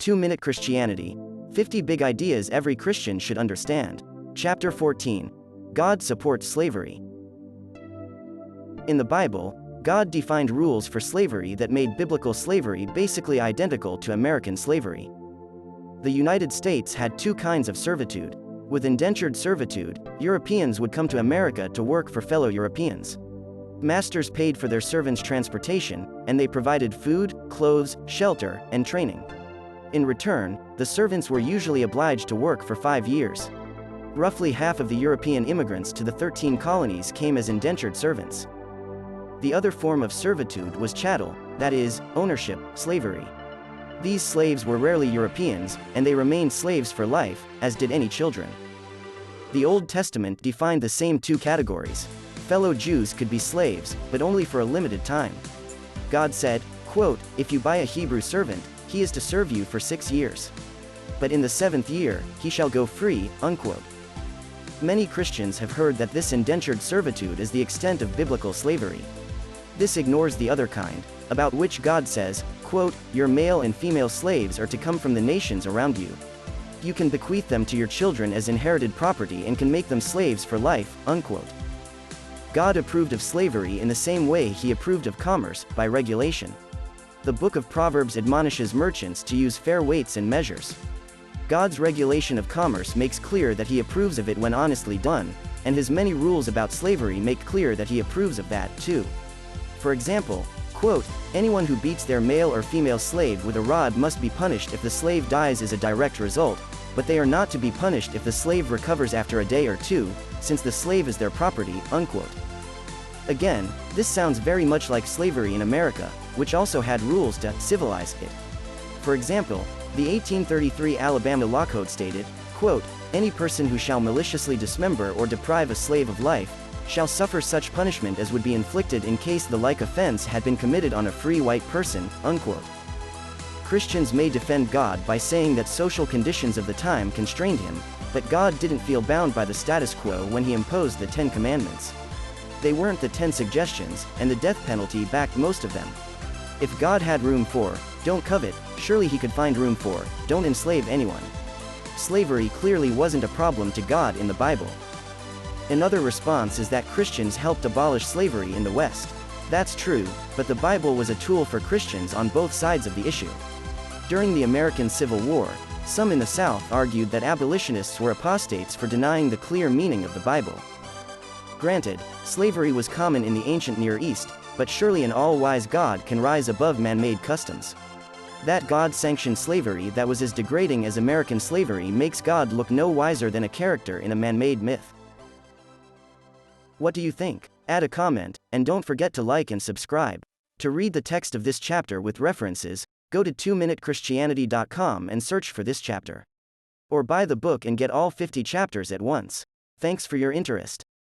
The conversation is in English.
2-Minute Christianity, 50 Big Ideas Every Christian Should Understand. Chapter 14. God Supports Slavery. In the Bible, God defined rules for slavery that made biblical slavery basically identical to American slavery. The United States had two kinds of servitude. With indentured servitude, Europeans would come to America to work for fellow Europeans. Masters paid for their servants' transportation, and they provided food, clothes, shelter, and training. In return, the servants were usually obliged to work for 5 years. Roughly half of the European immigrants to the 13 colonies came as indentured servants. The other form of servitude was chattel, that is, ownership, slavery. These slaves were rarely Europeans, and they remained slaves for life, as did any children. The Old Testament defined the same two categories. Fellow Jews could be slaves, but only for a limited time. God said, quote, "If you buy a Hebrew servant, he is to serve you for 6 years. But in the 7th year, he shall go free," unquote. Many Christians have heard that this indentured servitude is the extent of biblical slavery. This ignores the other kind, about which God says, quote, "Your male and female slaves are to come from the nations around you. You can bequeath them to your children as inherited property and can make them slaves for life," unquote. God approved of slavery in the same way he approved of commerce, by regulation. The book of Proverbs admonishes merchants to use fair weights and measures. God's regulation of commerce makes clear that he approves of it when honestly done, and his many rules about slavery make clear that he approves of that, too. For example, quote, "Anyone who beats their male or female slave with a rod must be punished if the slave dies as a direct result, but they are not to be punished if the slave recovers after a day or two, since the slave is their property," unquote. Again, this sounds very much like slavery in America, which also had rules to civilize it. For example, the 1833 Alabama Law Code stated, quote, "Any person who shall maliciously dismember or deprive a slave of life, shall suffer such punishment as would be inflicted in case the like offense had been committed on a free white person," unquote. Christians may defend God by saying that social conditions of the time constrained him, but God didn't feel bound by the status quo when he imposed the 10 Commandments. They weren't the 10 suggestions, and the death penalty backed most of them. If God had room for, "Don't covet," surely he could find room for, "Don't enslave anyone." Slavery clearly wasn't a problem to God in the Bible. Another response is that Christians helped abolish slavery in the West. That's true, but the Bible was a tool for Christians on both sides of the issue. During the American Civil War, some in the South argued that abolitionists were apostates for denying the clear meaning of the Bible. Granted, slavery was common in the ancient Near East, but surely an all-wise God can rise above man-made customs. That God-sanctioned slavery that was as degrading as American slavery makes God look no wiser than a character in a man-made myth. What do you think? Add a comment, and don't forget to like and subscribe. To read the text of this chapter with references, go to 2minutechristianity.com and search for this chapter. Or buy the book and get all 50 chapters at once. Thanks for your interest.